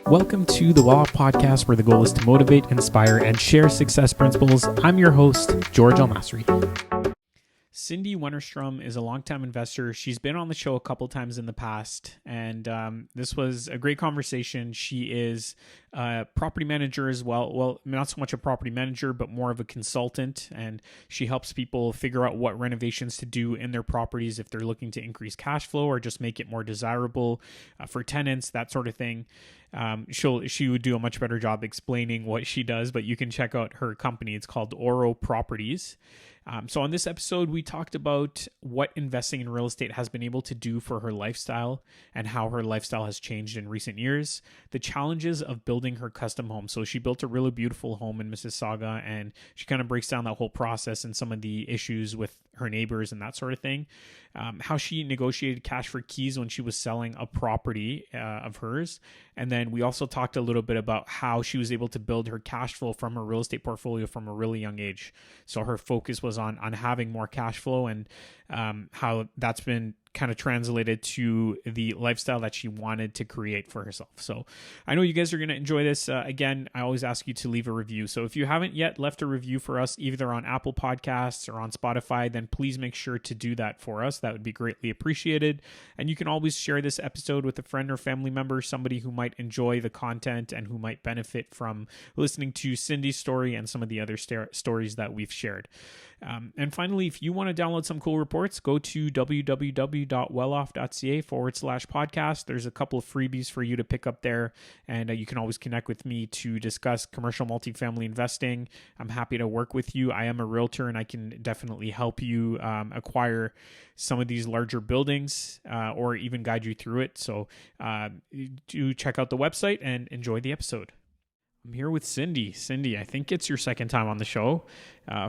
Welcome to the Well Off Podcast, where the goal is to motivate, inspire, and share success principles. I'm your host, George Almasri. Cindy Wennerstrom is a longtime investor. She's been on the show a couple times in the past, and this was a great conversation. She is a property manager as well. Well, not so much a property manager, but more of a consultant, and she helps people figure out what renovations to do in their properties if they're looking to increase cash flow or just make it more desirable for tenants, that sort of thing. She would do a much better job explaining what she does, but you can check out her company. It's called ORO Properties. So on this episode, we talked about what investing in real estate has been able to do for her lifestyle and how her lifestyle has changed in recent years, the challenges of building her custom home. So she built a really beautiful home in Mississauga, and she kind of breaks down that whole process and some of the issues with her neighbors and that sort of thing. How she negotiated cash for keys when she was selling a property of hers. And then we also talked a little bit about how she was able to build her cash flow from her real estate portfolio from a really young age. So her focus was on having more cash flow, and how that's been kind of translated to the lifestyle that she wanted to create for herself. So I know you guys are going to enjoy this. Again, I always ask you to leave a review. So if you haven't yet left a review for us, either on Apple Podcasts or on Spotify, then please make sure to do that for us. That would be greatly appreciated. And you can always share this episode with a friend or family member, somebody who might enjoy the content and who might benefit from listening to Cindy's story and some of the other stories that we've shared. And finally, if you want to download some cool reports, go to www.welloff.ca/podcast. There's a couple of freebies for you to pick up there, and you can always connect with me to discuss commercial multifamily investing. I'm happy to work with you. I am a realtor, and I can definitely help you acquire some of these larger buildings or even guide you through it. So do check out the website and enjoy the episode. I'm here with Cindy. Cindy, I think it's your second time on the show.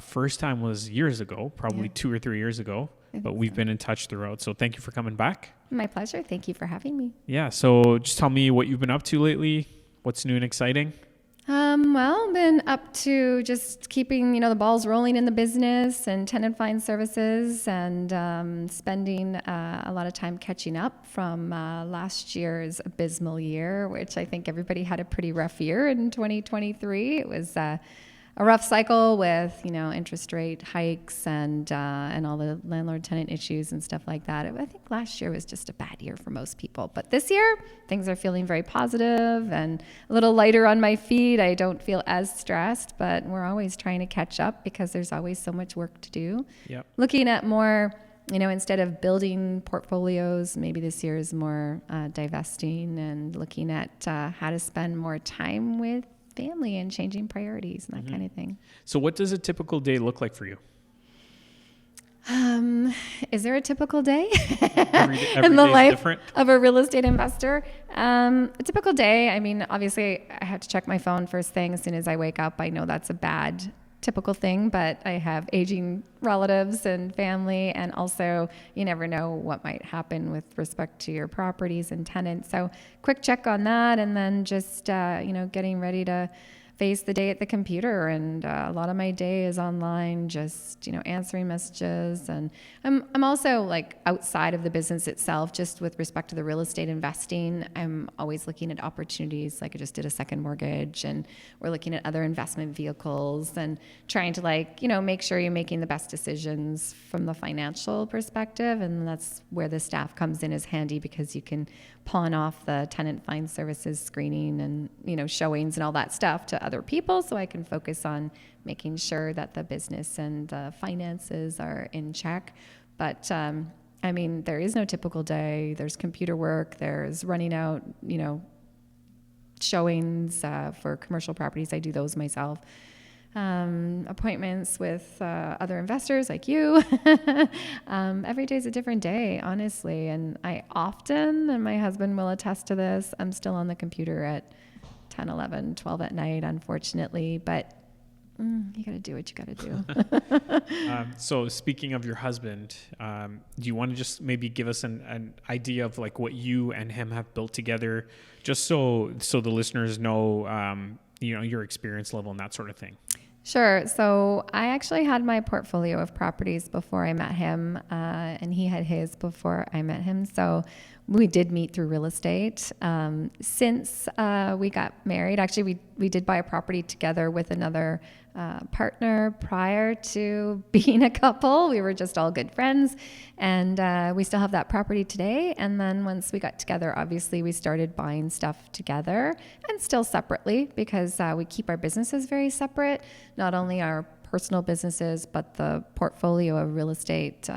First time was years ago, probably 2 or 3 years ago, but we've been in touch throughout. So thank you for coming back. My pleasure. Thank you for having me. Yeah. So just tell me what you've been up to lately. What's new and exciting? Well, been up to just keeping, the balls rolling in the business and tenant find services, and spending a lot of time catching up from last year's abysmal year, which I think everybody had a pretty rough year in 2023. It was a rough cycle with, interest rate hikes and all the landlord-tenant issues and stuff like that. I think last year was just a bad year for most people. But this year, things are feeling very positive and a little lighter on my feet. I don't feel as stressed, but we're always trying to catch up because there's always so much work to do. Yep. Looking at more, instead of building portfolios, maybe this year is more divesting and looking at how to spend more time with family and changing priorities and that kind of thing. So what does a typical day look like for you? Is there a typical day Every in the life different? of a real estate investor? A typical day, obviously I have to check my phone first thing as soon as I wake up. I know that's a bad typical thing, but I have aging relatives and family, and also you never know what might happen with respect to your properties and tenants. So quick check on that, and then just getting ready to face the day at the computer. And a lot of my day is online, just answering messages. And I'm also like outside of the business itself, just with respect to the real estate investing. I'm always looking at opportunities. Like I just did a second mortgage, and we're looking at other investment vehicles and trying to make sure you're making the best decisions from the financial perspective. And that's where the staff comes in as handy, because you can pawn off the tenant find services screening and showings and all that stuff to other people, so I can focus on making sure that the business and the finances are in check. But there is no typical day. There's computer work, there's running out showings for commercial properties. I do those myself. Appointments with other investors like you. Every day is a different day, honestly. And I often, and my husband will attest to this, I'm still on the computer at 10, 11, 12 at night, unfortunately. But you got to do what you got to do. So speaking of your husband, do you want to just maybe give us an idea of like what you and him have built together, just so the listeners know, your experience level and that sort of thing? Sure. So I actually had my portfolio of properties before I met him, and he had his before I met him. So we did meet through real estate. Since we got married, actually, we did buy a property together with another partner prior to being a couple. We were just all good friends, and we still have that property today. And then once we got together, obviously, we started buying stuff together and still separately, because we keep our businesses very separate, not only our personal businesses, but the portfolio of real estate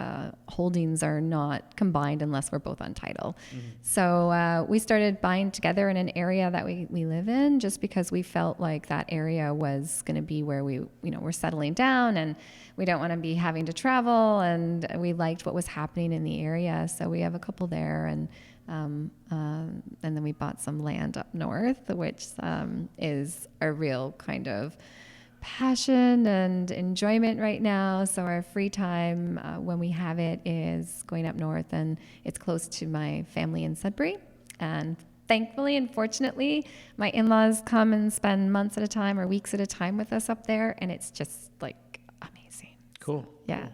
holdings are not combined unless we're both on title. So we started buying together in an area that we live in, just because we felt like that area was going to be where we're settling down, and we don't want to be having to travel, and we liked what was happening in the area. So we have a couple there, and then we bought some land up north, which is a real kind of passion and enjoyment right now. So our free time when we have it is going up north, and it's close to my family in Sudbury. And thankfully and fortunately, my in-laws come and spend months at a time or weeks at a time with us up there, and it's just like amazing. Cool. Yeah.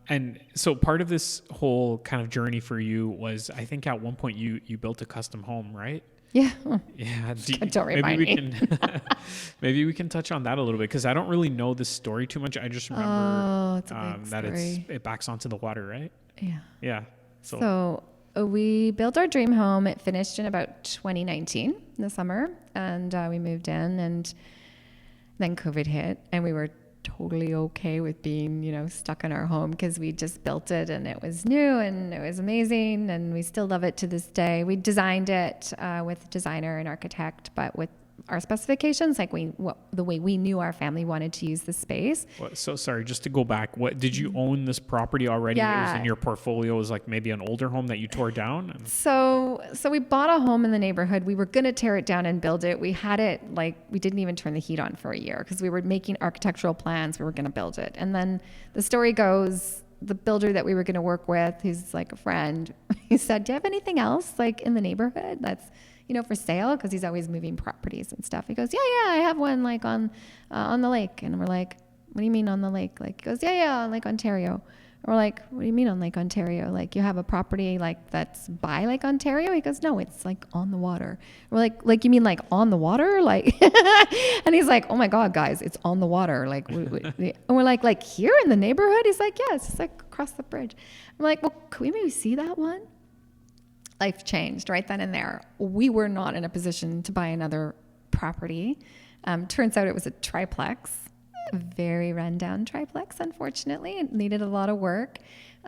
And so part of this whole kind of journey for you was, I think at one point you built a custom home, right? Yeah. Yeah. Don't remind me. Maybe we can touch on that a little bit, because I don't really know this story too much. I just remember it's a big that story. it backs onto the water, right? Yeah. Yeah. So we built our dream home. It finished in about 2019, in the summer, and we moved in, and then COVID hit, and we were totally okay with being, stuck in our home, because we just built it and it was new and it was amazing, and we still love it to this day. We designed it with a designer and architect, but with our specifications, like the way we knew our family wanted to use the space. So sorry, just to go back, what did you own this property already? Yeah. It was in your portfolio. It was like maybe an older home that you tore down? So we bought a home in the neighborhood. We were going to tear it down and build it. We had it, we didn't even turn the heat on for a year, because we were making architectural plans. We were going to build it. And then the story goes, the builder that we were going to work with, who's like a friend, he said, "Do you have anything else in the neighborhood that's, for sale?" Because he's always moving properties and stuff. He goes, yeah, I have one on the lake. And we're like, "What do you mean on the lake?" He goes, yeah, on Lake Ontario. And we're like, "What do you mean on Lake Ontario? You have a property that's by Lake Ontario?" He goes, "No, it's on the water." We're like, "You mean on the water?" And he's like, "Oh my God, guys, it's on the water." And we're like here in the neighborhood? He's like, "Yes, it's across the bridge." I'm like, "Well, could we maybe see that one?" Life changed right then and there. We were not in a position to buy another property. Turns out it was a triplex, a very rundown triplex, unfortunately. It needed a lot of work,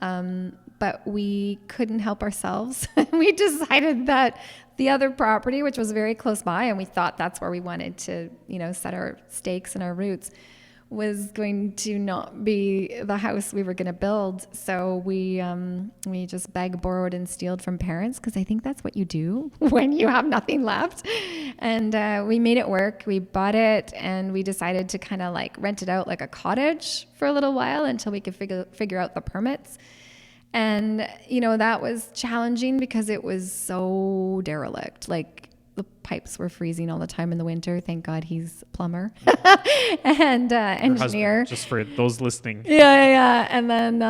but we couldn't help ourselves. We decided that the other property, which was very close by, and we thought that's where we wanted to, set our stakes and our roots, was going to not be the house we were going to build. So we just begged, borrowed, and stealed from parents, because I think that's what you do when you have nothing left. And we made it work. We bought it, and we decided to kind of rent it out like a cottage for a little while until we could figure out the permits. And that was challenging because it was so derelict. The pipes were freezing all the time in the winter. Thank God he's a plumber and engineer. Husband, just for those listening. Yeah. And then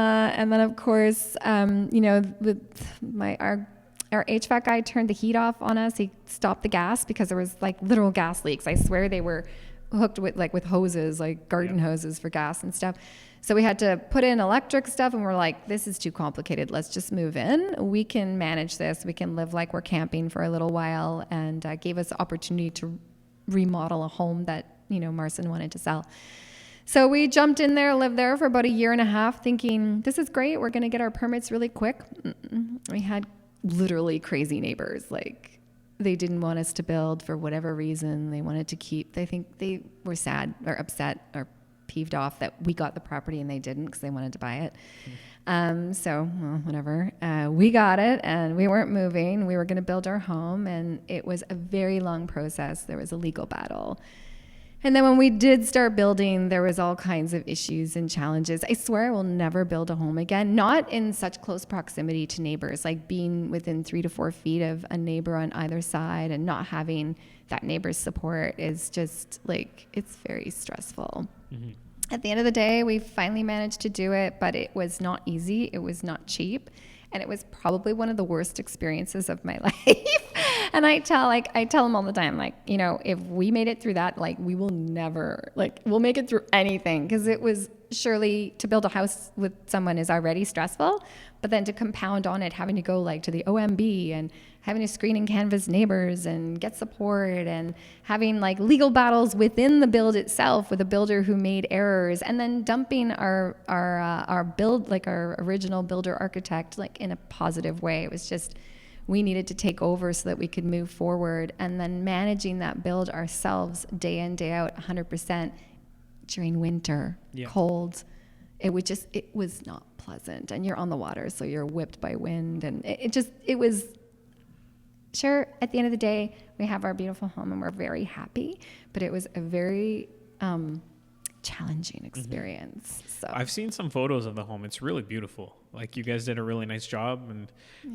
of course, our HVAC guy turned the heat off on us. He stopped the gas because there was literal gas leaks. I swear they were hooked with hoses, garden hoses for gas and stuff. So we had to put in electric stuff, and we're like, "This is too complicated. Let's just move in. We can manage this. We can live like we're camping for a little while," and gave us the opportunity to remodel a home that, Marcin wanted to sell. So we jumped in there, lived there for about a year and a half, thinking, this is great. We're going to get our permits really quick. We had literally crazy neighbors. They didn't want us to build for whatever reason. They wanted to keep, they think they were sad or upset or peeved off that we got the property and they didn't, because they wanted to buy it. Whatever. We got it, and we weren't moving. We were going to build our home, and it was a very long process. There was a legal battle. And then when we did start building, there was all kinds of issues and challenges. I swear I will never build a home again, not in such close proximity to neighbors, being within 3 to 4 feet of a neighbor on either side, and not having that neighbor's support is just it's very stressful. Mm-hmm. At the end of the day, we finally managed to do it, but it was not easy. It was not cheap. And it was probably one of the worst experiences of my life. And I tell them all the time, like, you know, if we made it through that, like, we will never, like, we'll make it through anything. Because it was surely, to build a house with someone is already stressful, but then to compound on it, having to go like to the OMB and having to screen and canvas neighbors and get support and having like legal battles within the build itself with a builder who made errors, and then dumping our build, like our original builder architect, like in a positive way. It was just, we needed to take over so that we could move forward, and then managing that build ourselves day in, day out, 100% during winter, cold. It was not pleasant, and you're on the water, so you're whipped by wind, and it was, sure, at the end of the day, we have our beautiful home and we're very happy, but it was a very challenging experience. So I've seen some photos of the home. It's really beautiful. Like, you guys did a really nice job, and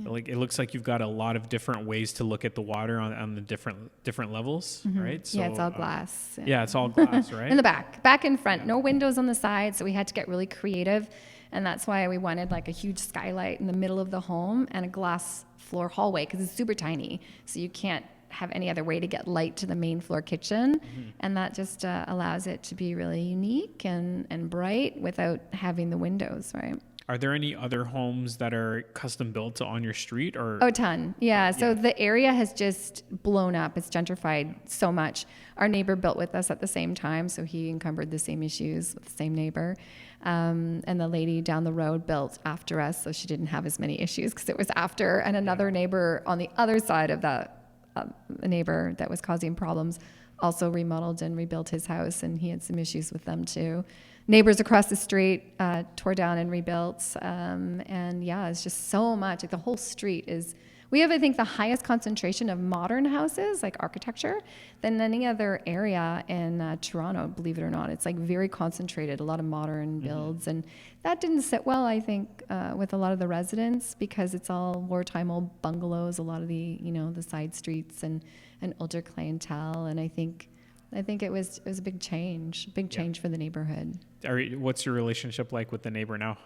like, it looks like you've got a lot of different ways to look at the water on the different levels, right? So it's all glass. It's all glass, right? In the back and front, no windows on the side, so we had to get really creative, and that's why we wanted like a huge skylight in the middle of the home and a glass floor hallway, because it's super tiny, so you can't have any other way to get light to the main floor kitchen, and that just allows it to be really unique and bright without having the windows, right? Are there any other homes that are custom built on your street, or? Oh, a ton. Yeah. So the area has just blown up. It's gentrified so much. Our neighbor built with us at the same time, so he encumbered the same issues with the same neighbor. And the lady down the road built after us, so she didn't have as many issues because it was after. And another neighbor on the other side of that, a neighbor that was causing problems, also remodeled and rebuilt his house, and he had some issues with them too. Neighbors across the street tore down and rebuilt, and it's just so much. Like, the whole street is, we have, I think, the highest concentration of modern houses, like architecture, than any other area in Toronto, believe it or not. It's like very concentrated, a lot of modern builds, and that didn't sit well, I think, with a lot of the residents, because it's all wartime old bungalows, a lot of the, the side streets and older clientele, and I think it was a big change for the neighborhood. What's your relationship like with the neighbor now?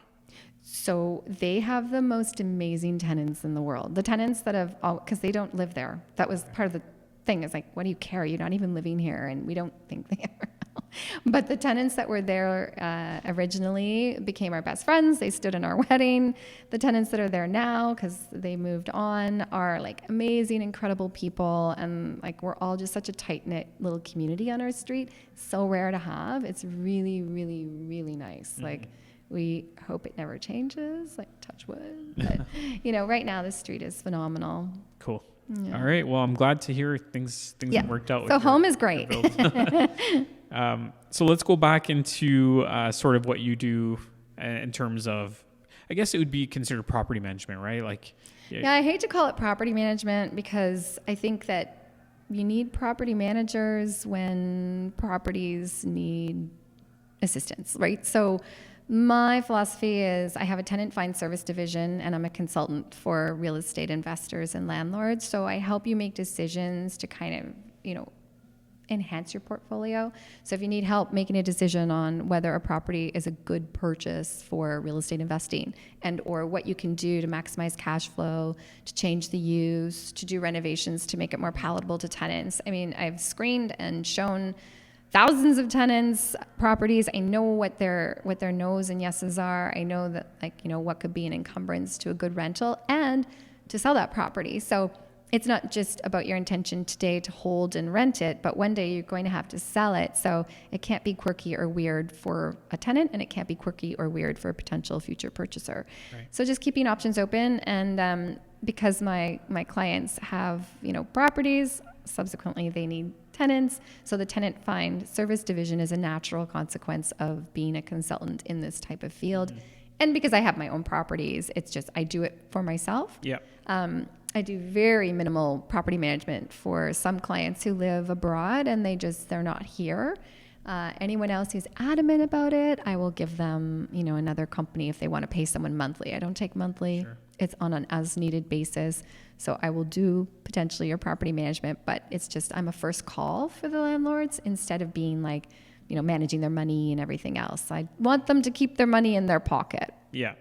So they have the most amazing tenants in the world. The tenants that have, because they don't live there. That was part of the thing. It's like, what do you care? You're not even living here, and we don't think they ever will. But the tenants that were there originally became our best friends. They stood in our wedding. The tenants that are there now, because they moved on, are like amazing, incredible people, and like, we're all just such a tight-knit little community on our street. So rare to have. It's really, really, really nice. Like, we hope it never changes, like, touch wood. But, right now the street is phenomenal. Cool. Yeah. All right. Well, I'm glad to hear things have worked out. So home is great. So let's go back into sort of what you do in terms of, I guess it would be considered property management, right? Like, I hate to call it property management, because I think that you need property managers when properties need assistance, right? So my philosophy is, I have a tenant find service division, and I'm a consultant for real estate investors and landlords. So I help you make decisions to kind of, enhance your portfolio. So if you need help making a decision on whether a property is a good purchase for real estate investing, and or what you can do to maximize cash flow, to change the use, to do renovations to make it more palatable to tenants. I mean, I've screened and shown thousands of tenants' properties. I know what their no's and yeses are. I know that, what could be an encumbrance to a good rental and to sell that property. So it's not just about your intention today to hold and rent it, but one day you're going to have to sell it. So it can't be quirky or weird for a tenant, and it can't be quirky or weird for a potential future purchaser. Right. So just keeping options open, and because my clients have, properties, subsequently they need tenants. So the tenant find service division is a natural consequence of being a consultant in this type of field. And because I have my own properties, it's just, I do it for myself. Yeah. I do very minimal property management for some clients who live abroad and they're not here. Anyone else who's adamant about it, I will give them, another company if they want to pay someone monthly. I don't take monthly. Sure. It's on an as needed basis. So I will do potentially your property management, but it's just, I'm a first call for the landlords instead of being like, managing their money and everything else. I want them to keep their money in their pocket. Yeah.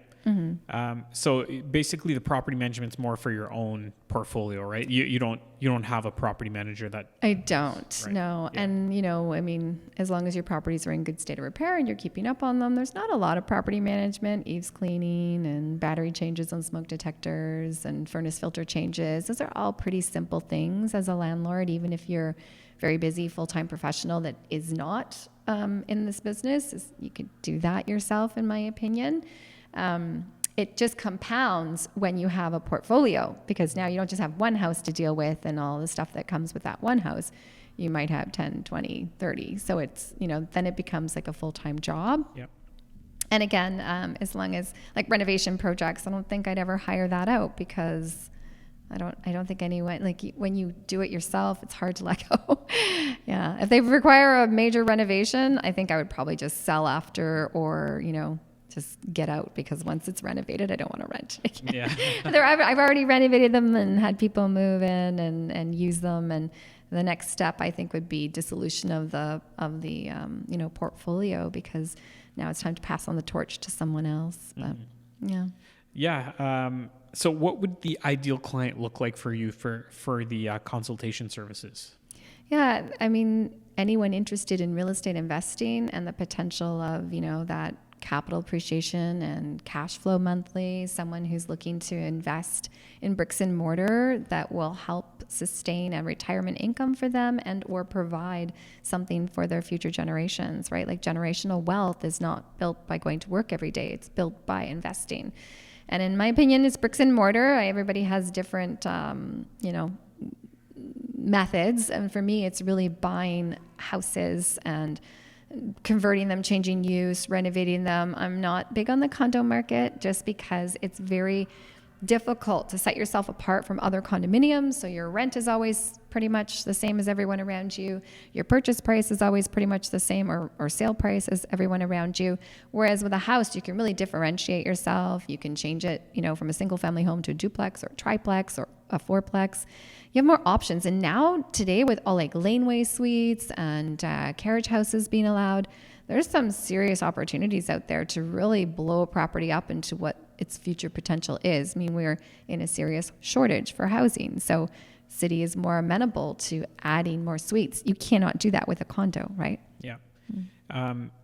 So basically the property management's more for your own portfolio, right? You don't have a property manager that... I don't, right. no. Yeah. And, I mean, as long as your properties are in good state of repair and you're keeping up on them, there's not a lot of property management, eaves cleaning and battery changes on smoke detectors and furnace filter changes. Those are all pretty simple things as a landlord, even if you're very busy full-time professional that is not in this business. You could do that yourself, in my opinion. It just compounds when you have a portfolio, because now you don't just have one house to deal with and all the stuff that comes with that one house. You might have 10, 20, 30. So it's, then it becomes like a full-time job. Yep. And again, as long as like renovation projects, I don't think I'd ever hire that out, because I don't think anyone, like when you do it yourself, it's hard to let go. Yeah. If they require a major renovation, I think I would probably just sell after, or, just get out, because once it's renovated, I don't want to rent it again. Yeah. I've already renovated them and had people move in and use them. And the next step, I think, would be dissolution of the portfolio, because now it's time to pass on the torch to someone else. But yeah. Yeah. So what would the ideal client look like for you for the consultation services? Yeah. I mean, anyone interested in real estate investing and the potential of, that capital appreciation and cash flow monthly, someone who's looking to invest in bricks and mortar that will help sustain a retirement income for them and or provide something for their future generations, right? Like generational wealth is not built by going to work every day. It's built by investing. And in my opinion, it's bricks and mortar. Everybody has different, methods. And for me, it's really buying houses and converting them, changing use, renovating them. I'm not big on the condo market, just because it's very difficult to set yourself apart from other condominiums. So your rent is always pretty much the same as everyone around you. Your purchase price is always pretty much the same, or sale price as everyone around you. Whereas with a house, you can really differentiate yourself. You can change it, from a single family home to a duplex or a triplex or a fourplex. You have more options. And now today, with all like laneway suites and carriage houses being allowed, there's some serious opportunities out there to really blow a property up into what its future potential is. I mean, we're in a serious shortage for housing. So city is more amenable to adding more suites. You cannot do that with a condo, right? Yeah.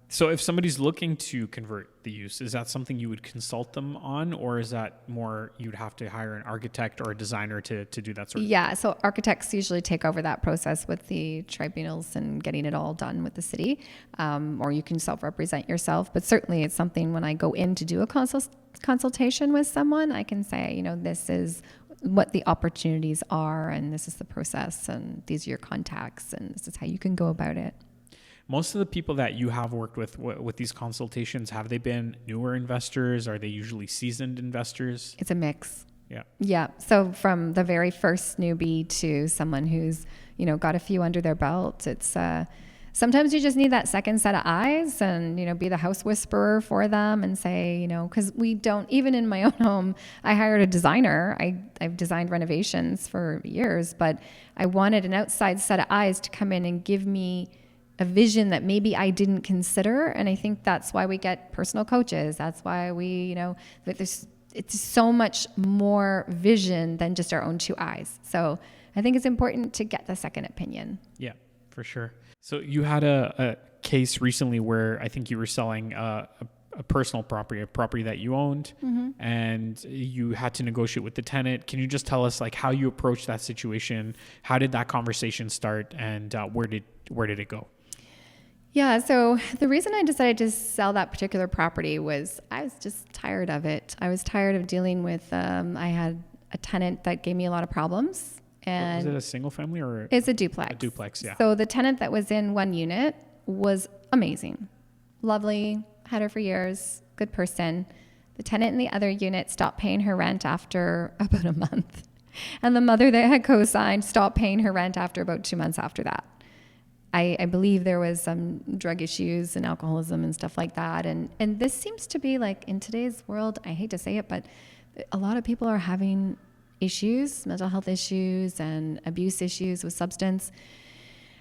So if somebody's looking to convert the use, is that something you would consult them on, or is that more you'd have to hire an architect or a designer to do that sort of thing? Yeah, so architects usually take over that process with the tribunals and getting it all done with the city, or you can self-represent yourself. But certainly it's something when I go in to do a consultation with someone, I can say, this is what the opportunities are, and this is the process, and these are your contacts, and this is how you can go about it. Most of the people that you have worked with these consultations, have they been newer investors? Are they usually seasoned investors? It's a mix. Yeah. Yeah. So from the very first newbie to someone who's, got a few under their belt, it's sometimes you just need that second set of eyes and, be the house whisperer for them and say, because we don't, even in my own home, I hired a designer. I've designed renovations for years, but I wanted an outside set of eyes to come in and give me a vision that maybe I didn't consider. And I think that's why we get personal coaches. That's why we, it's so much more vision than just our own two eyes. So I think it's important to get the second opinion. Yeah, for sure. So you had a case recently where I think you were selling a personal property, a property that you owned, and you had to negotiate with the tenant. Can you just tell us how you approached that situation? How did that conversation start, and where did it go? Yeah, so the reason I decided to sell that particular property was I was just tired of it. I was tired of dealing with, I had a tenant that gave me a lot of problems. And is it a single family or? It's a duplex. A duplex, yeah. So the tenant that was in one unit was amazing. Lovely, had her for years, good person. The tenant in the other unit stopped paying her rent after about a month. And the mother that had co-signed stopped paying her rent after about 2 months after that. I believe there was some drug issues and alcoholism and stuff like that. And this seems to be in today's world, I hate to say it, but a lot of people are having issues, mental health issues and abuse issues with substance.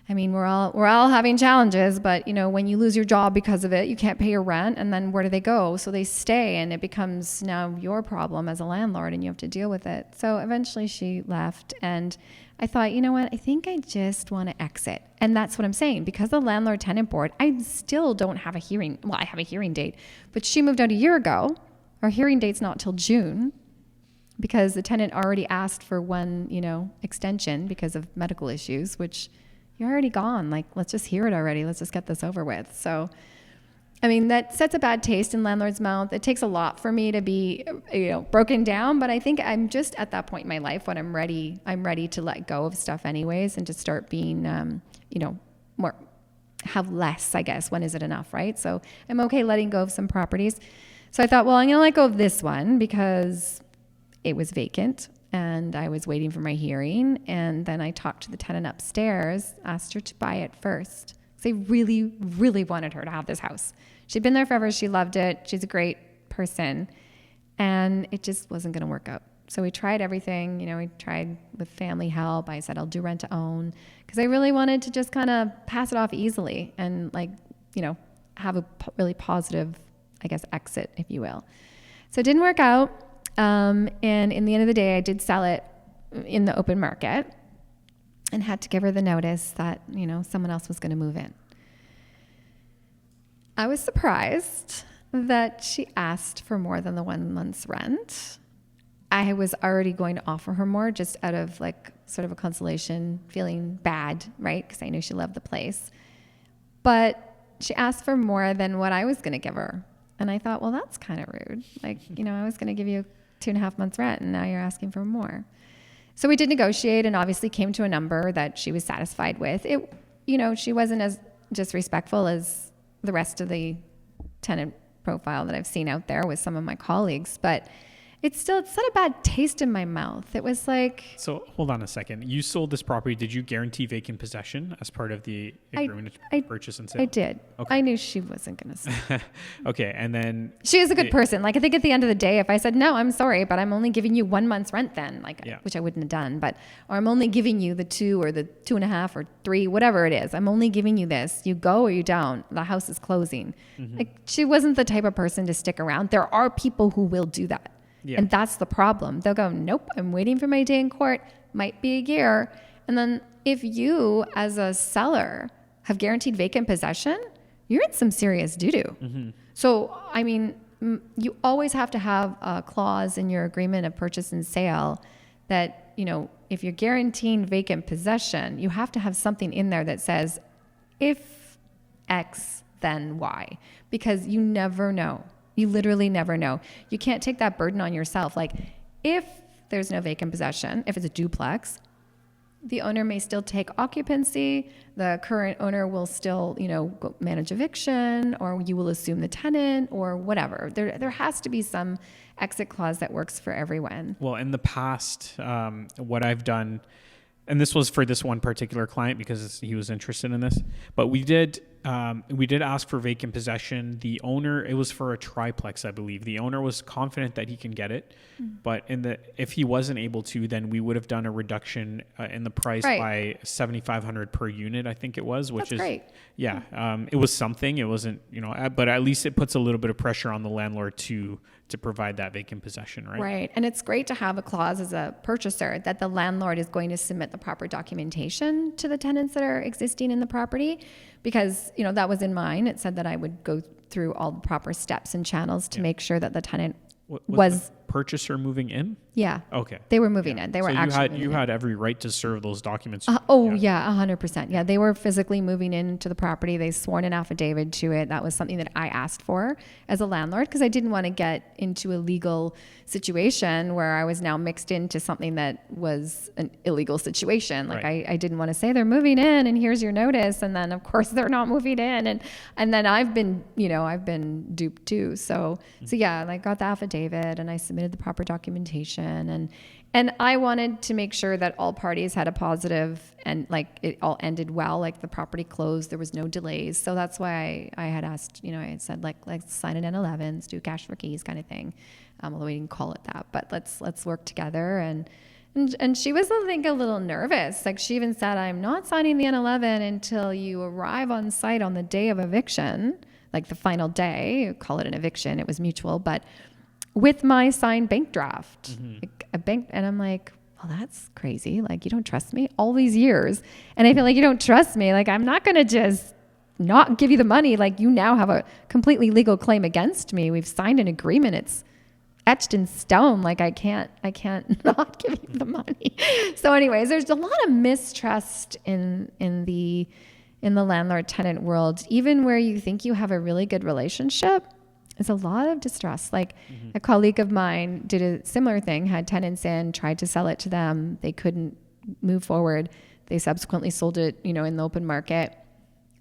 I mean, we're all having challenges, but you know, when you lose your job because of it, you can't pay your rent, and then where do they go? So they stay, and it becomes now your problem as a landlord, and you have to deal with it. So eventually she left, and I thought, you know what? I think I just want to exit. And that's what I'm saying. Because the landlord tenant board, I still don't have a hearing. Well, I have a hearing date, but she moved out a year ago. Our hearing date's not till June, because the tenant already asked for one, you know, extension because of medical issues, which you're already gone. Like, let's just hear it already. Let's just get this over with. So, I mean, that sets a bad taste in landlord's mouth. It takes a lot for me to be, you know, broken down, but I think I'm just at that point in my life when I'm ready to let go of stuff anyways, and to start being, you know, more, have less, I guess. When is it enough, right? So I'm okay letting go of some properties. So I thought, well, I'm going to let go of this one because it was vacant and I was waiting for my hearing. And then I talked to the tenant upstairs, asked her to buy it first. They really, really wanted her to have this house. She'd been there forever. She loved it. She's a great person. And it just wasn't going to work out. So we tried everything. You know, we tried with family help. I said, I'll do rent to own, because I really wanted to just kind of pass it off easily and, like, you know, have a really positive, I guess, exit, if you will. So it didn't work out. And in the end of the day, I did sell it in the open market and had to give her the notice that, you know, someone else was going to move in. I was surprised that she asked for more than the 1 month's rent. I was already going to offer her more, just out of, like, sort of a consolation, feeling bad, right? Because I knew she loved the place. But she asked for more than what I was going to give her. And I thought, well, that's kind of rude. Like, you know, I was going to give you 2.5 months rent, and now you're asking for more. So we did negotiate, and obviously came to a number that she was satisfied with. It, you know, she wasn't as disrespectful as the rest of the tenant profile that I've seen out there with some of my colleagues, but it set a bad taste in my mouth. It was like... So hold on a second. You sold this property. Did you guarantee vacant possession as part of the agreement to purchase and sale? I did. Okay. I knew she wasn't going to sell. Okay, and then... She is a good person. Like, I think at the end of the day, if I said, no, I'm sorry, but I'm only giving you 1 month's rent then, like, which I wouldn't have done, but, or I'm only giving you the 2 or the 2.5 or 3, whatever it is. I'm only giving you this. You go or you don't. The house is closing. Mm-hmm. Like, she wasn't the type of person to stick around. There are people who will do that. Yeah. And that's the problem. They'll go, nope, I'm waiting for my day in court. Might be a year. And then if you, as a seller, have guaranteed vacant possession, you're in some serious doo-doo. Mm-hmm. So, I mean, you always have to have a clause in your agreement of purchase and sale that, you know, if you're guaranteeing vacant possession, you have to have something in there that says, if X, then Y. Because you never know. You literally never know. You can't take that burden on yourself. Like, if there's no vacant possession, if it's a duplex, the owner may still take occupancy. The current owner will still, you know, go manage eviction, or you will assume the tenant, or whatever. There has to be some exit clause that works for everyone. Well, in the past, what I've done, and this was for this one particular client because he was interested in this, but we did ask for vacant possession. The owner, it was for a triplex, I believe. The owner was confident that he can get it, but if he wasn't able to, then we would have done a reduction in the price by $7,500 per unit, I think it was, which is great. Yeah, it was something. It wasn't, you know, but at least it puts a little bit of pressure on the landlord to provide that vacant possession, right? Right. And it's great to have a clause as a purchaser that the landlord is going to submit the proper documentation to the tenants that are existing in the property, because, you know, that was in mine. It said that I would go through all the proper steps and channels to make sure that the tenant was the purchaser moving in? Yeah. Okay. They were moving in. They were actually you had every right to serve those documents. 100%. Yeah, they were physically moving into the property. They sworn an affidavit to it. That was something that I asked for as a landlord, because I didn't want to get into a legal situation where I was now mixed into something that was an illegal situation. Like, I didn't want to say they're moving in and here's your notice, and then of course they're not moving in, and then I've been duped too. So yeah, I got the affidavit and I submitted the proper documentation, and I wanted to make sure that all parties had a positive, and like it all ended well, like the property closed, there was no delays. So that's why I had asked, I had said like, let's sign an N11, let's do cash for keys kind of thing. Although we didn't call it that, but let's work together. And she was, I think, a little nervous. Like she even said, I'm not signing the N11 until you arrive on site on the day of eviction, like the final day. Call it an eviction. It was mutual, but with my signed bank draft, like a bank. And I'm like, well, that's crazy. Like you don't trust me all these years. And I feel like you don't trust me. Like I'm not going to just not give you the money. Like you now have a completely legal claim against me. We've signed an agreement. It's etched in stone. Like I can't not give you the money. So anyways, there's a lot of mistrust in the landlord tenant world, even where you think you have a really good relationship. It's a lot of distrust. Like a colleague of mine did a similar thing, had tenants in, tried to sell it to them. They couldn't move forward. They subsequently sold it, in the open market.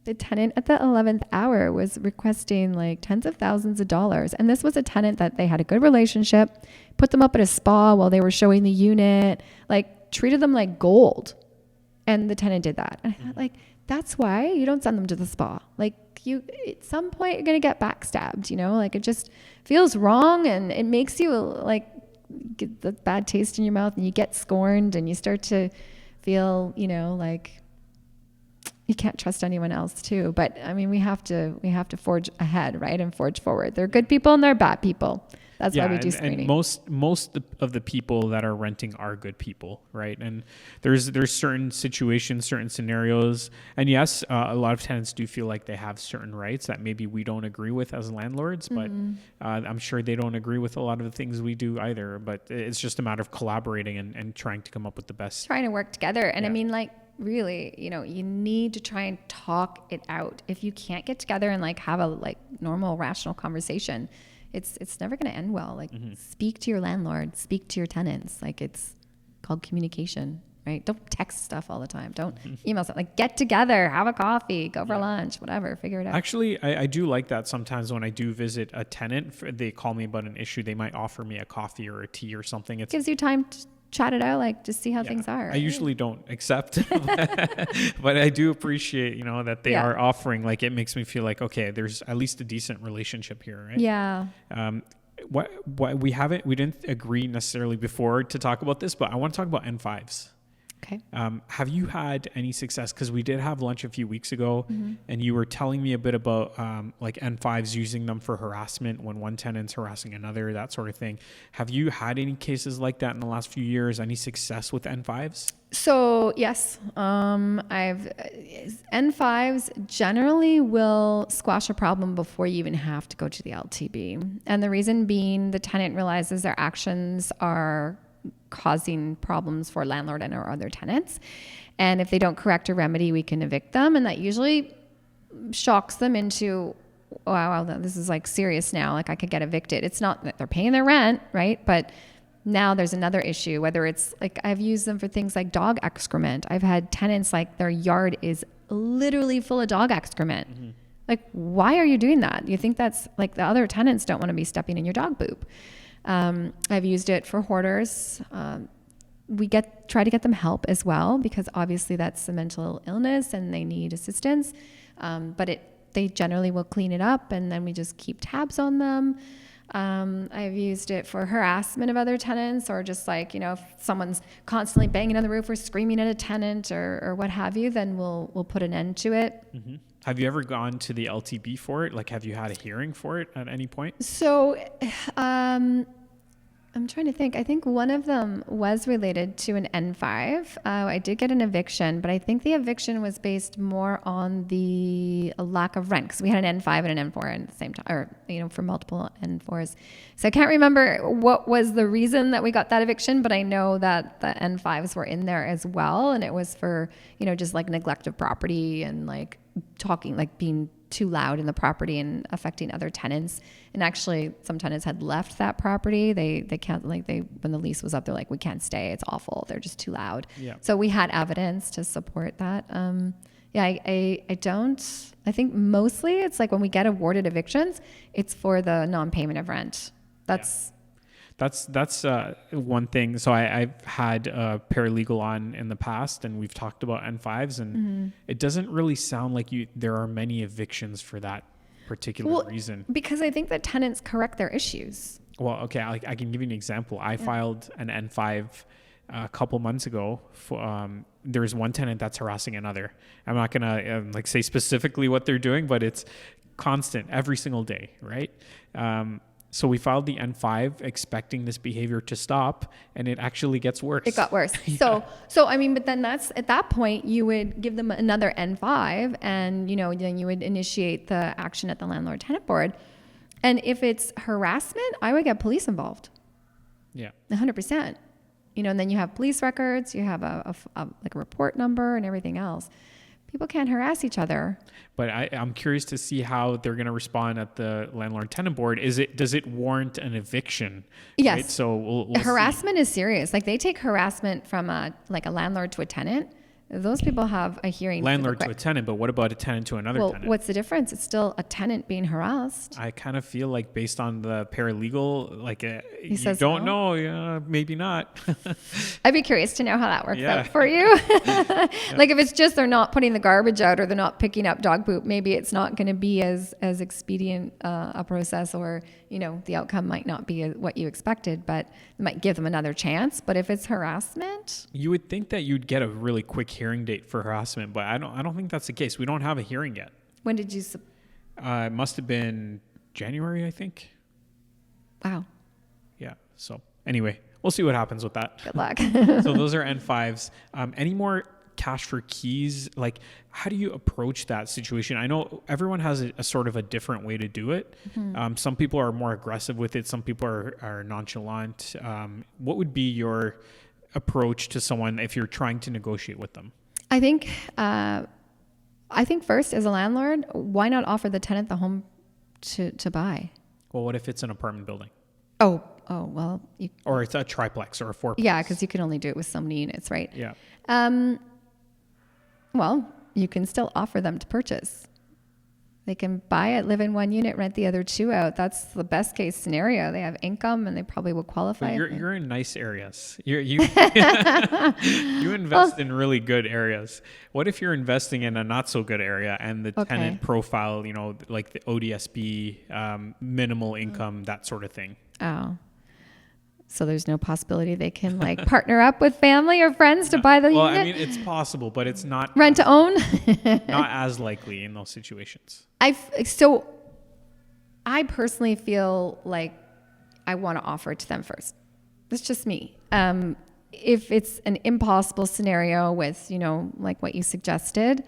The tenant at the 11th hour was requesting like tens of thousands of dollars. And this was a tenant that they had a good relationship, put them up at a spa while they were showing the unit, like treated them like gold. And the tenant did that. And I thought, like, that's why you don't send them to the spa. Like you, at some point you're going to get backstabbed, like it just feels wrong. And it makes you like get the bad taste in your mouth and you get scorned and you start to feel, like you can't trust anyone else too. But I mean, we have to forge ahead, right? And forge forward. There are good people and there are bad people. That's why we do screening. And most of the people that are renting are good people, right? And there's certain situations, certain scenarios. And yes, a lot of tenants do feel like they have certain rights that maybe we don't agree with as landlords, but I'm sure they don't agree with a lot of the things we do either. But it's just a matter of collaborating and trying to come up with the best. Trying to work together. And I mean, like, really, you need to try and talk it out. If you can't get together and like have a like normal, rational conversation, it's never going to end well. Like speak to your landlord, speak to your tenants. Like it's called communication, right? Don't text stuff all the time. Don't email stuff. Like get together, have a coffee, go for lunch, whatever, figure it out. Actually, I do like that sometimes when I do visit a tenant, they call me about an issue. They might offer me a coffee or a tea or something. It gives you time to chat it out, like just see how things are. Right? I usually don't accept, but I do appreciate, that they are offering. Like it makes me feel like, okay, there's at least a decent relationship here, right? Yeah. What we didn't agree necessarily before to talk about this, but I want to talk about N5s. Okay. Have you had any success? Because we did have lunch a few weeks ago, and you were telling me a bit about like N5s, using them for harassment when one tenant's harassing another, that sort of thing. Have you had any cases like that in the last few years? Any success with N5s? So yes, N5s generally will squash a problem before you even have to go to the LTB. And the reason being, the tenant realizes their actions are causing problems for landlord and or other tenants. And if they don't correct or remedy, we can evict them. And that usually shocks them into, wow, this is like serious now. Like I could get evicted. It's not that they're paying their rent, right? But now there's another issue, whether it's like I've used them for things like dog excrement. I've had tenants like their yard is literally full of dog excrement. Like, why are you doing that? You think that's like the other tenants don't want to be stepping in your dog poop. I've used it for hoarders. We try to get them help as well, because obviously that's a mental illness and they need assistance. But they generally will clean it up and then we just keep tabs on them. I've used it for harassment of other tenants, or just like, if someone's constantly banging on the roof or screaming at a tenant or what have you, then we'll put an end to it. Have you ever gone to the LTB for it? Like, have you had a hearing for it at any point? So, I'm trying to think. I think one of them was related to an N5. I did get an eviction, but I think the eviction was based more on the lack of rent, because we had an N5 and an N4 at the same time, or for multiple N4s. So I can't remember what was the reason that we got that eviction, but I know that the N5s were in there as well, and it was for just like neglect of property and like talking, like being too loud in the property and affecting other tenants. And actually some tenants had left that property. They can't, like when the lease was up, they're like, we can't stay. It's awful. They're just too loud. Yeah. So we had evidence to support that. I think mostly it's like when we get awarded evictions, it's for the non-payment of rent. That's one thing. So I've had a paralegal on in the past, and we've talked about N5s, and it doesn't really sound like there are many evictions for that particular reason. Because I think that tenants correct their issues. Well, okay, I can give you an example. I filed an N5 a couple months ago, there's one tenant that's harassing another. I'm not going to like say specifically what they're doing, but it's constant every single day, right? So we filed the N5 expecting this behavior to stop, and it actually gets worse. It got worse. Yeah. So I mean, but then that's, at that point, you would give them another N5, and, you know, then you would initiate the action at the landlord tenant board. And if it's harassment, I would get police involved. Yeah. 100%. You know, and then you have police records, you have a like a report number and everything else. People can't harass each other. But I'm curious to see how they're going to respond at the landlord tenant board. Does it warrant an eviction? Yes. Right? So we'll harassment see. is serious. Like, they take harassment from a landlord to a tenant. Those people have a hearing. Landlord to a tenant, but what about a tenant to another tenant? What's the difference? It's still a tenant being harassed. I kind of feel like, based on the paralegal, like you says don't no? know, yeah, maybe not. I'd be curious to know how that works out for you. Like, if it's just they're not putting the garbage out or they're not picking up dog poop, maybe it's not going to be as expedient a process, or, you know, the outcome might not be what you expected, but it might give them another chance. But if it's harassment, you would think that you'd get a really quick hearing date for harassment, but I don't think that's the case. We don't have a hearing yet. when did you? It must have been January, I think. Wow. Yeah. So anyway, we'll see what happens with that. Good luck. So those are N5s. Any more cash for keys? Like, how do you approach that situation? I know everyone has a sort of a different way to do it. Mm-hmm. Some people are more aggressive with it. Some people are nonchalant. What would be your approach to someone if you're trying to negotiate with them? I think first, as a landlord, why not offer the tenant the home to buy? Well, what if it's an apartment building? Oh, well. Or it's a triplex or a fourplex. Yeah, because you can only do it with so many units, right? Yeah. Well, you can still offer them to purchase. They can buy it, live in one unit, rent the other two out. That's the best case scenario. They have income and they probably will qualify. But you're in nice areas. You invest in really good areas. What if you're investing in a not so good area and the tenant profile, you know, like the ODSB, minimal income, that sort of thing? Oh. So there's no possibility they can like partner up with family or friends to buy the unit? Well, I mean, it's possible, but it's not rent to own. Not as likely in those situations. So I personally feel like I want to offer it to them first. That's just me. If it's an impossible scenario with, you know, like what you suggested,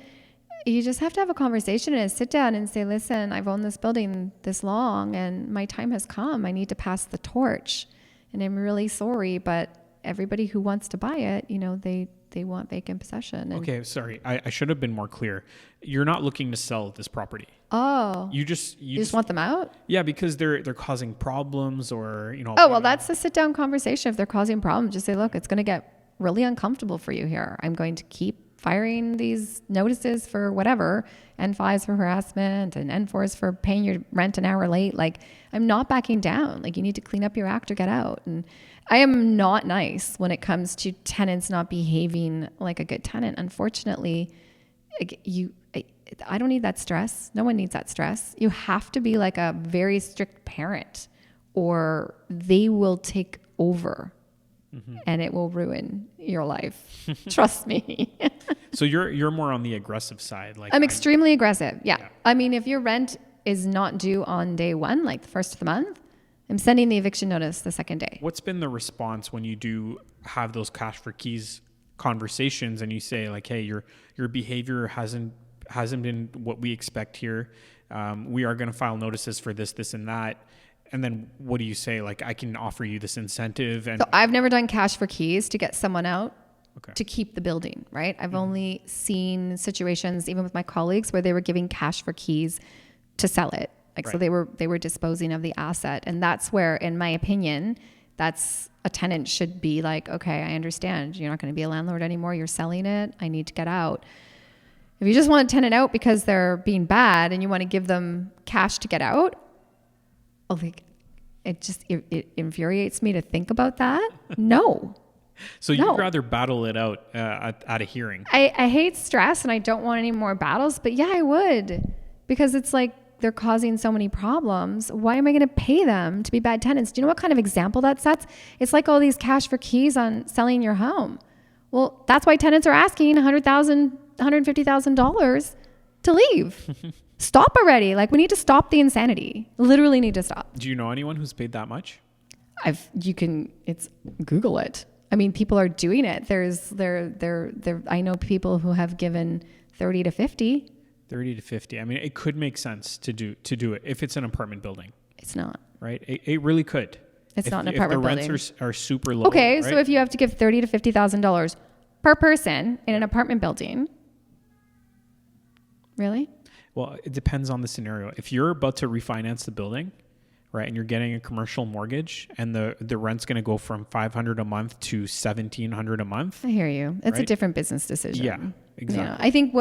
you just have to have a conversation and sit down and say, listen, I've owned this building this long and my time has come. I need to pass the torch. And I'm really sorry, but everybody who wants to buy it, you know, they want vacant possession. Okay, sorry. I should have been more clear. You're not looking to sell this property. Oh. You just want them out? Yeah, because they're causing problems, or, you know. Oh, well, that's a sit-down conversation. If they're causing problems, just say, look, it's going to get really uncomfortable for you here. I'm going to keep firing these notices for whatever, N5s for harassment and N4s for paying your rent an hour late. Like, I'm not backing down. Like, you need to clean up your act or get out. And I am not nice when it comes to tenants not behaving like a good tenant. Unfortunately, I don't need that stress. No one needs that stress. You have to be like a very strict parent, or they will take over. Mm-hmm. And it will ruin your life. Trust me. So you're more on the aggressive side. Like, I'm extremely aggressive. Yeah. I mean, if your rent is not due on day one, like the first of the month, I'm sending the eviction notice the second day. What's been the response when you do have those cash for keys conversations and you say, like, hey, your behavior hasn't been what we expect here. We are going to file notices for this, and that. And then what do you say? Like, I can offer you this incentive. And so I've never done cash for keys to get someone out to keep the building, right? I've only seen situations, even with my colleagues, where they were giving cash for keys to sell it. Like, so they were disposing of the asset. And that's where, in my opinion, that's a tenant should be like, okay, I understand. You're not going to be a landlord anymore. You're selling it. I need to get out. If you just want a tenant out because they're being bad and you want to give them cash to get out, like, it infuriates me to think about that. No. So you'd rather battle it out at a hearing? I hate stress and I don't want any more battles, but yeah, I would, because it's like they're causing so many problems. Why am I going to pay them to be bad tenants? Do you know what kind of example that sets? It's like all these cash for keys on selling your home. Well, that's why tenants are asking $100,000, $150,000 to leave. Stop already. Like, we need to stop the insanity. Literally need to stop. Do you know anyone who's paid that much? It's Google it. I mean, people are doing it. I know people who have given 30 to 50. 30 to 50. I mean, it could make sense to do it if it's an apartment building. It's not. Right? It really could. It's not an apartment building. If the rents are super low. Okay, right? so if you have to give $30,000 to $50,000 per person in an apartment building, really? Well, it depends on the scenario. If you're about to refinance the building, right, and you're getting a commercial mortgage, and the rent's going to go from $500 a month to $1,700 a month. I hear you. It's right? a different business decision. Yeah, exactly. You know, I think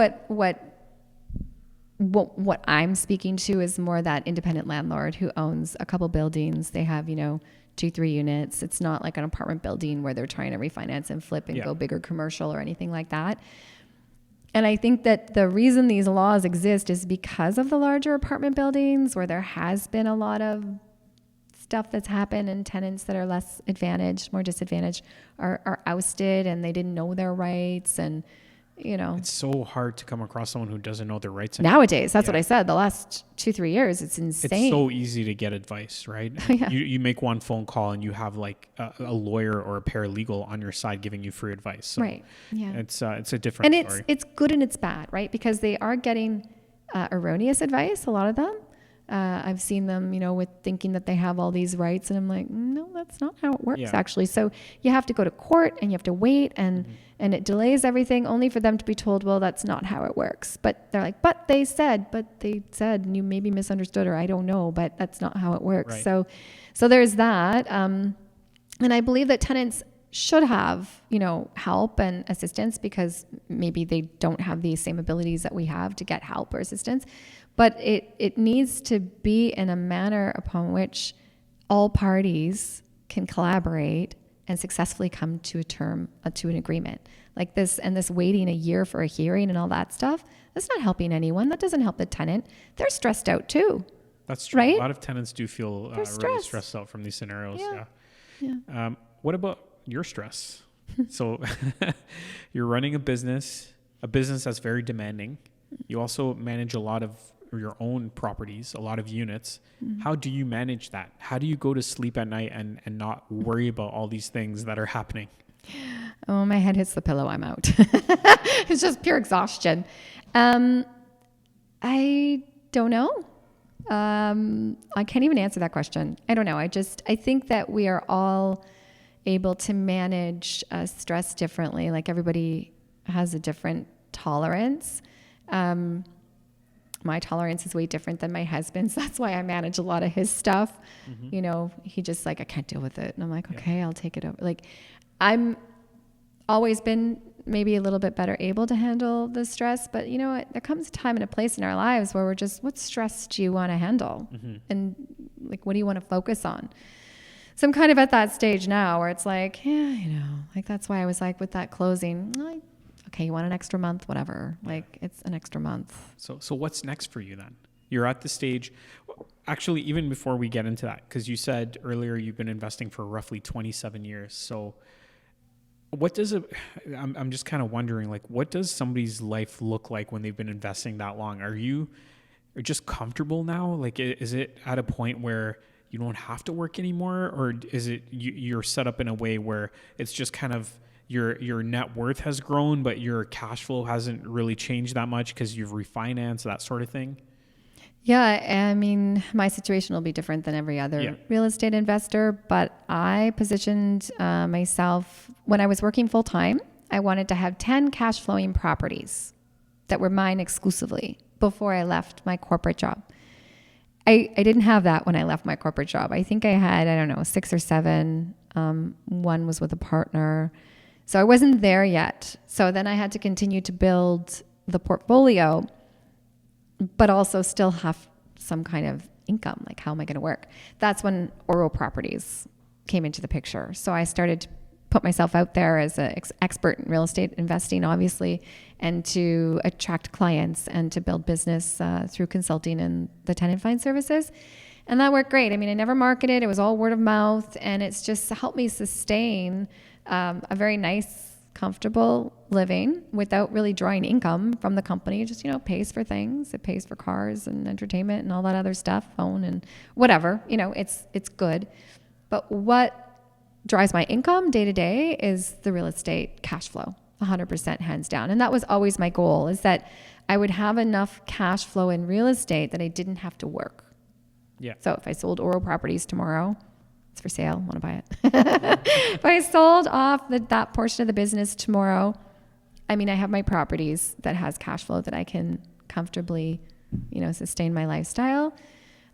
what I'm speaking to is more that independent landlord who owns a couple buildings. They have, 2-3 units. It's not like an apartment building where they're trying to refinance and flip and go bigger commercial or anything like that. And I think that the reason these laws exist is because of the larger apartment buildings where there has been a lot of stuff that's happened, and tenants that are less advantaged, more disadvantaged are ousted, and they didn't know their rights. And, it's so hard to come across someone who doesn't know their rights. Nowadays, that's what I said. The last 2-3 years, it's insane. It's so easy to get advice, right? Yeah. You make one phone call and you have like a lawyer or a paralegal on your side giving you free advice. So right. Yeah. It's a different story. And it's good and it's bad, right? Because they are getting erroneous advice, a lot of them. I've seen them, with thinking that they have all these rights, and I'm like, no, that's not how it works actually. So you have to go to court and you have to wait, and it delays everything, only for them to be told, well, that's not how it works. But they're like, but they said, and you maybe misunderstood, or I don't know, but that's not how it works. Right. So there's that. And I believe that tenants should have, help and assistance, because maybe they don't have the same abilities that we have to get help or assistance. But it needs to be in a manner upon which all parties can collaborate and successfully come to to an agreement. Like this, and this waiting a year for a hearing and all that stuff, that's not helping anyone. That doesn't help the tenant. They're stressed out too. That's true. Right? A lot of tenants do feel really stressed out from these scenarios. Yeah. What about your stress? So you're running a business that's very demanding. You also manage a lot of your own properties, a lot of units. Mm-hmm. How do you manage that? How do you go to sleep at night and not worry about all these things that are happening? Oh, my head hits the pillow, I'm out. It's just pure exhaustion. I don't know. I can't even answer that question. I don't know. I think that we are all able to manage stress differently. Like, everybody has a different tolerance. My tolerance is way different than my husband's. That's why I manage a lot of his stuff. Mm-hmm. He just like, I can't deal with it. And I'm like, okay, I'll take it over. Like, I'm always been maybe a little bit better able to handle the stress, but there comes a time and a place in our lives where we're just, what stress do you want to handle? Mm-hmm. And like, what do you want to focus on? So I'm kind of at that stage now where it's like, like, that's why I was like, with that closing, like, okay, you want an extra month, whatever. Like, it's an extra month. So what's next for you then? You're at the stage, actually, even before we get into that, because you said earlier you've been investing for roughly 27 years. So I'm just kind of wondering, like, what does somebody's life look like when they've been investing that long? Are you just comfortable now? Like, is it at a point where you don't have to work anymore? Or is it you're set up in a way where it's just kind of your net worth has grown, but your cash flow hasn't really changed that much because you've refinanced, that sort of thing? Yeah, I mean, my situation will be different than every other real estate investor, but I positioned myself when I was working full time. I wanted to have 10 cash flowing properties that were mine exclusively before I left my corporate job. I didn't have that when I left my corporate job. I think I had, 6 or 7. One was with a partner. So I wasn't there yet. So then I had to continue to build the portfolio, but also still have some kind of income. Like, how am I going to work? That's when ORO Properties came into the picture. So I started to put myself out there as an expert in real estate investing, obviously, and to attract clients and to build business through consulting and the tenant find services. And that worked great. I mean, I never marketed. It was all word of mouth, and it's just helped me sustain a very nice, comfortable living without really drawing income from the company. It just, pays for things. It pays for cars and entertainment and all that other stuff, phone and whatever. It's good. But what drives my income day to day is the real estate cash flow, 100% hands down. And that was always my goal, is that I would have enough cash flow in real estate that I didn't have to work. Yeah. So if I sold ORO Properties tomorrow, it's for sale, want to buy it. If I sold off that portion of the business tomorrow, I have my properties that has cash flow that I can comfortably, sustain my lifestyle.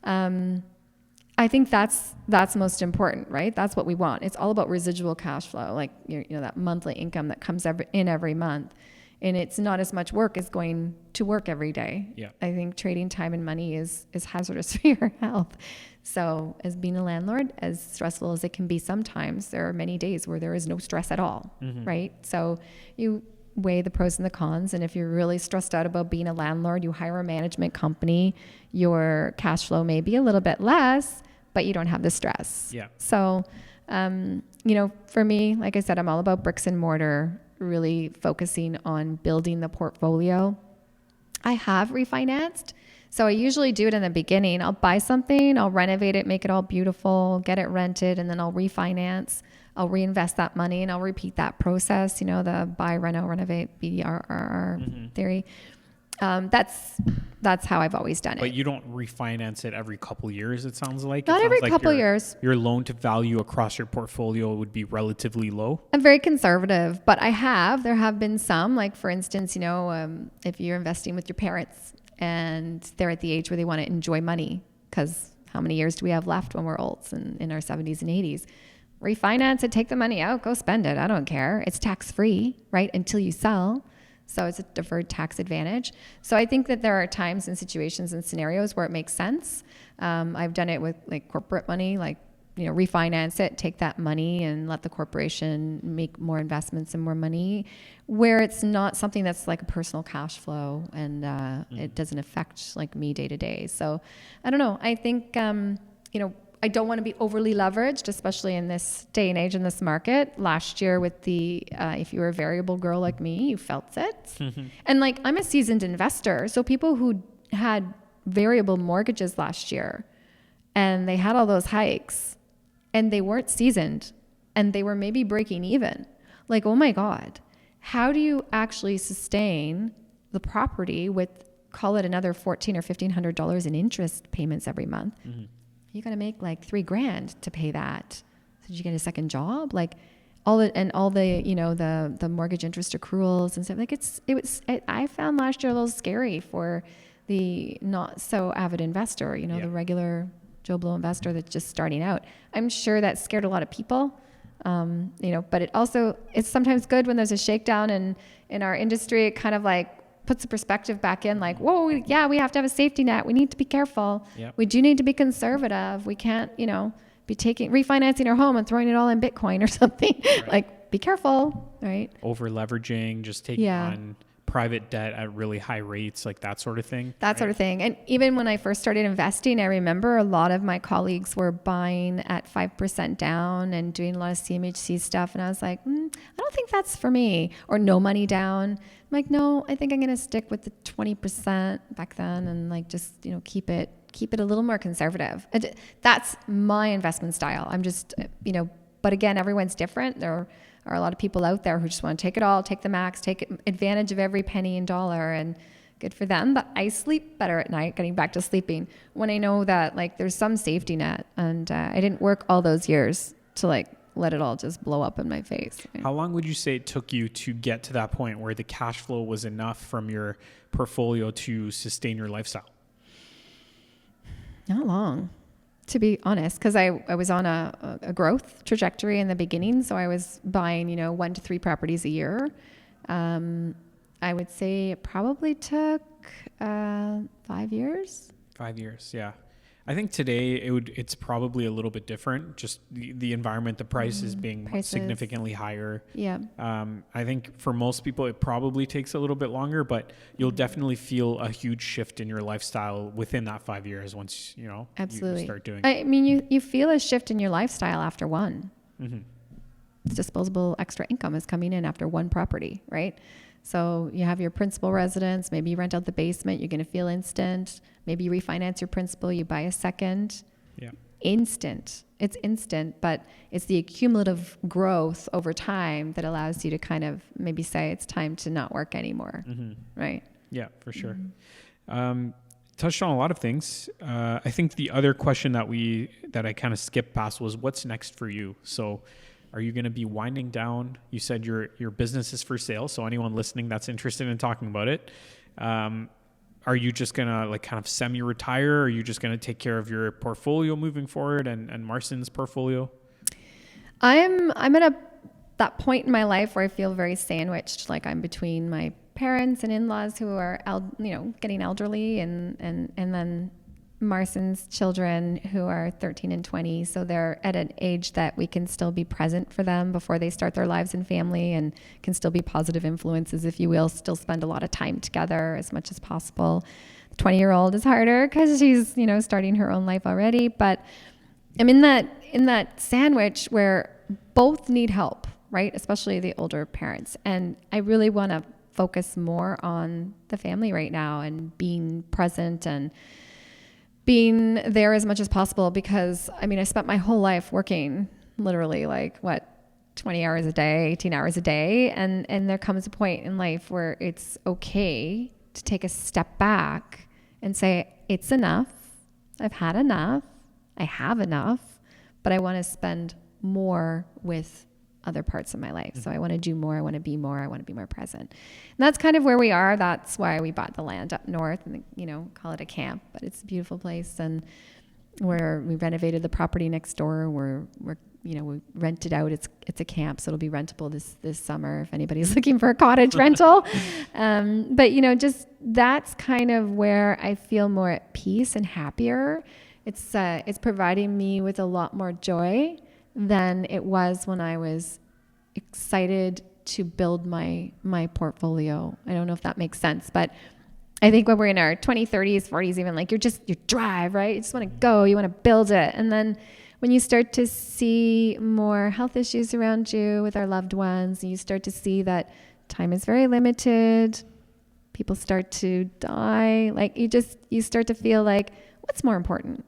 I think that's most important, right? That's what we want. It's all about residual cash flow, like that monthly income that comes every month. And it's not as much work as going to work every day. Yeah. I think trading time and money is hazardous for your health. So as being a landlord, as stressful as it can be sometimes, there are many days where there is no stress at all, right? So you weigh the pros and the cons. And if you're really stressed out about being a landlord, you hire a management company, your cash flow may be a little bit less, but you don't have the stress. Yeah. So, for me, like I said, I'm all about bricks and mortar, really focusing on building the portfolio. I have refinanced. So I usually do it in the beginning. I'll buy something, I'll renovate it, make it all beautiful, get it rented, and then I'll refinance. I'll reinvest that money and I'll repeat that process, the buy, reno, renovate, BRRR theory. That's how I've always done it. But you don't refinance it every couple years, it sounds like. Not every couple years. Your loan to value across your portfolio would be relatively low. I'm very conservative, but there have been some, like for instance, if you're investing with your parents and they're at the age where they want to enjoy money, because how many years do we have left when we're old and in our 70s and 80s? Refinance it, take the money out, go spend it. I don't care. It's tax free, right? Until you sell. So it's a deferred tax advantage. So I think that there are times and situations and scenarios where it makes sense. I've done it with like corporate money, like, refinance it, take that money and let the corporation make more investments and more money, where it's not something that's like a personal cash flow and it doesn't affect like me day to day. So I don't know. I think, I don't want to be overly leveraged, especially in this day and age in this market. Last year with if you were a variable girl like me, you felt it. And like, I'm a seasoned investor. So people who had variable mortgages last year and they had all those hikes and they weren't seasoned and they were maybe breaking even. Like, oh my God, how do you actually sustain the property with, call it another $1,400 or $1,500 in interest payments every month? You got to make like $3,000 to pay that. So did you get a second job? Like all the mortgage interest accruals and stuff. Like I found last year a little scary for the not so avid investor, the regular Joe Blow investor that's just starting out. I'm sure that scared a lot of people. But it's sometimes good when there's a shakedown in our industry. It kind of like puts the perspective back in, like, whoa, yeah, we have to have a safety net. We need to be careful. Yep. We do need to be conservative. We can't, be refinancing our home and throwing it all in Bitcoin or something. Right. Like, be careful, right? Over leveraging, just taking on private debt at really high rates, like that sort of thing. That sort of thing. And even when I first started investing, I remember a lot of my colleagues were buying at 5% down and doing a lot of CMHC stuff. And I was like, I don't think that's for me. Or no money down. I'm like, no, I think I'm going to stick with the 20% back then and like just, keep it a little more conservative. That's my investment style. I'm just, but again, everyone's different. There are a lot of people out there who just want to take it all, take the max, take advantage of every penny and dollar, and good for them. But I sleep better at night, getting back to sleeping, when I know that like there's some safety net, and I didn't work all those years to like let it all just blow up in my face. How long would you say it took you to get to that point where the cash flow was enough from your portfolio to sustain your lifestyle? Not long, to be honest, because I was on a growth trajectory in the beginning. So I was buying, 1 to 3 properties a year. I would say it probably took 5 years. 5 years, yeah. I think today it's probably a little bit different. Just the environment, the prices being significantly higher. Yeah. I think for most people, it probably takes a little bit longer, but you'll definitely feel a huge shift in your lifestyle within that 5 years once, Absolutely. you start doing. I mean, you feel a shift in your lifestyle after one. Mm-hmm. Disposable extra income is coming in after one property, right? So you have your principal residence, maybe you rent out the basement, you're going to feel instant. Maybe you refinance your principal, you buy a second. Yeah. Instant. It's instant, but it's the accumulative growth over time that allows you to kind of maybe say it's time to not work anymore, right? Yeah, for sure. Touched on a lot of things. I think the other question that I kind of skipped past was what's next for you? So are you going to be winding down? You said your business is for sale. So anyone listening that's interested in talking about it, are you just going to like kind of semi-retire? Or are you just going to take care of your portfolio moving forward and Marcin's portfolio? I'm at that point in my life where I feel very sandwiched. Like I'm between my parents and in-laws who are, getting elderly and then Marcin's children who are 13 and 20. So they're at an age that we can still be present for them before they start their lives and family and can still be positive influences, if you will, still spend a lot of time together as much as possible. The 20-year-old is harder because she's, starting her own life already. But I'm in that sandwich where both need help, right? Especially the older parents. And I really want to focus more on the family right now and being present and being there as much as possible because, I spent my whole life working literally 20 hours a day, 18 hours a day. And there comes a point in life where it's okay to take a step back and say, it's enough. I've had enough. I have enough, but I want to spend more with other parts of my life. So I want to do more. I want to be more. I want to be more present. And that's kind of where we are. That's why we bought the land up north and, call it a camp, but it's a beautiful place. And where we renovated the property next door, we rented out. It's a camp. So it'll be rentable this summer if anybody's looking for a cottage rental. But just that's kind of where I feel more at peace and happier. It's providing me with a lot more joy than it was when I was excited to build my portfolio. I don't know if that makes sense, but I think when we're in our 20s, 30s, 40s, even you drive, right? You just want to go, you want to build it. And then when you start to see more health issues around you with our loved ones, and you start to see that time is very limited, people start to die, you start to feel like, what's more important?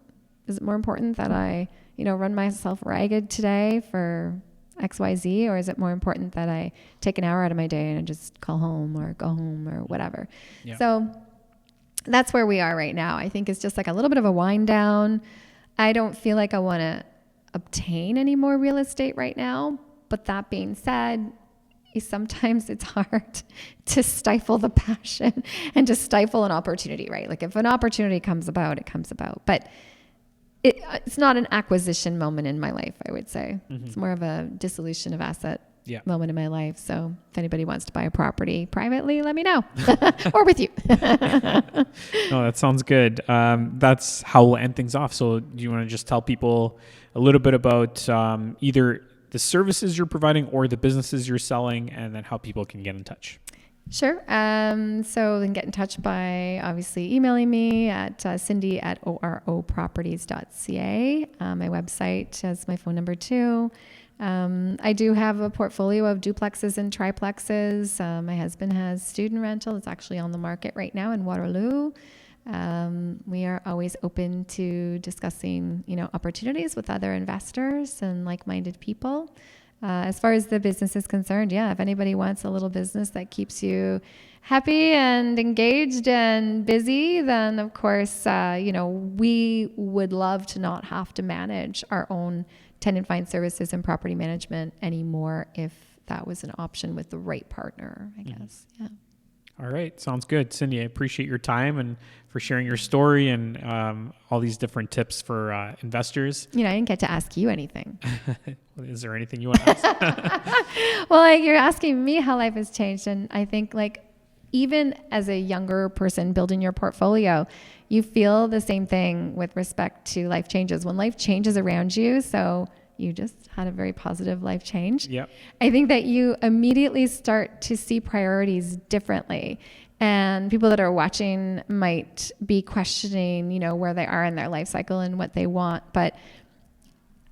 Is it more important that I run myself ragged today for XYZ, or is it more important that I take an hour out of my day and just call home or go home or whatever? Yeah. So that's where we are right now. I think it's just like a little bit of a wind down. I don't feel like I want to obtain any more real estate right now. But that being said, sometimes it's hard to stifle the passion and to stifle an opportunity, right? Like if an opportunity comes about, it comes about. But it's not an acquisition moment in my life, I would say. Mm-hmm. It's more of a dissolution of asset moment in my life. So if anybody wants to buy a property privately, let me know. Or with you. No, that sounds good. That's how we'll end things off. So do you want to just tell people a little bit about either the services you're providing or the businesses you're selling, and then how people can get in touch? Sure. So they can get in touch by obviously emailing me at cindy@oroproperties.ca. My website has my phone number too. I do have a portfolio of duplexes and triplexes. My husband has student rental. It's actually on the market right now in Waterloo. We are always open to discussing, opportunities with other investors and like-minded people. As far as the business is concerned, if anybody wants a little business that keeps you happy and engaged and busy, then of course, we would love to not have to manage our own tenant find services and property management anymore if that was an option with the right partner, I guess. Yeah. All right. Sounds good. Cindy, I appreciate your time and for sharing your story and all these different tips for investors. I didn't get to ask you anything. Is there anything you want to ask? Well, you're asking me how life has changed. And I think even as a younger person building your portfolio, you feel the same thing with respect to life changes. When life changes around you, so you just had a very positive life change. Yep. I think that you immediately start to see priorities differently. And people that are watching might be questioning, you know, where they are in their life cycle and what they want. But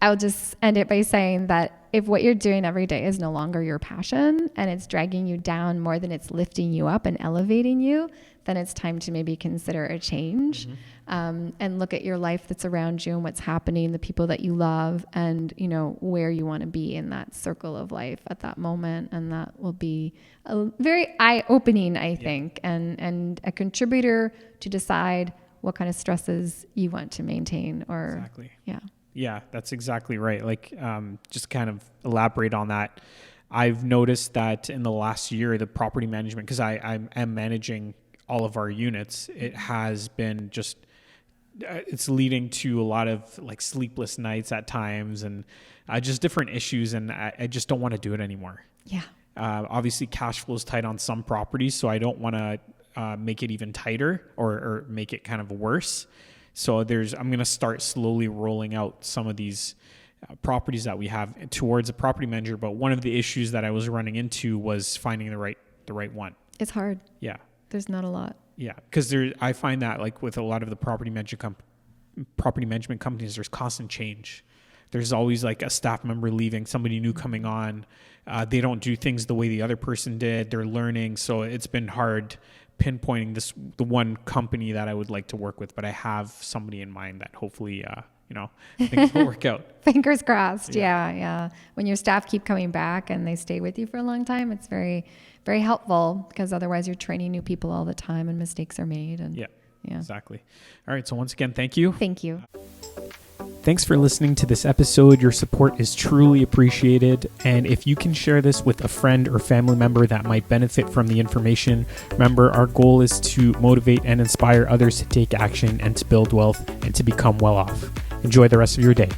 I'll just end it by saying that if what you're doing every day is no longer your passion and it's dragging you down more than it's lifting you up and elevating you, then it's time to maybe consider a change, and look at your life that's around you and what's happening, the people that you love, and, you know, where you want to be in that circle of life at that moment. And that will be a very eye-opening, I think, and a contributor to decide what kind of stresses you want to maintain or, Exactly. yeah. Yeah, that's exactly right. Like, just kind of elaborate on that. I've noticed that in the last year, the property management, because I am managing all of our units, it has been just, it's leading to a lot of like sleepless nights at times, and just different issues. And I just don't want to do it anymore. Yeah. Obviously cash flow is tight on some properties, so I don't want to make it even tighter or make it kind of worse. So I'm going to start slowly rolling out some of these properties that we have towards a property manager. But one of the issues that I was running into was finding the right one. It's hard. Yeah. There's not a lot. Yeah. Because I find that like with a lot of the property management companies, there's constant change. There's always like a staff member leaving, somebody new coming on. They don't do things the way the other person did. They're learning. So it's been hard pinpointing the one company that I would like to work with, but I have somebody in mind that hopefully, things will work out. Fingers crossed. Yeah. When your staff keep coming back and they stay with you for a long time, it's very, very helpful, because otherwise you're training new people all the time and mistakes are made. And yeah, exactly. All right. So once again, thank you. Thank you. Thanks for listening to this episode. Your support is truly appreciated. And if you can share this with a friend or family member that might benefit from the information, remember, our goal is to motivate and inspire others to take action and to build wealth and to become well off. Enjoy the rest of your day.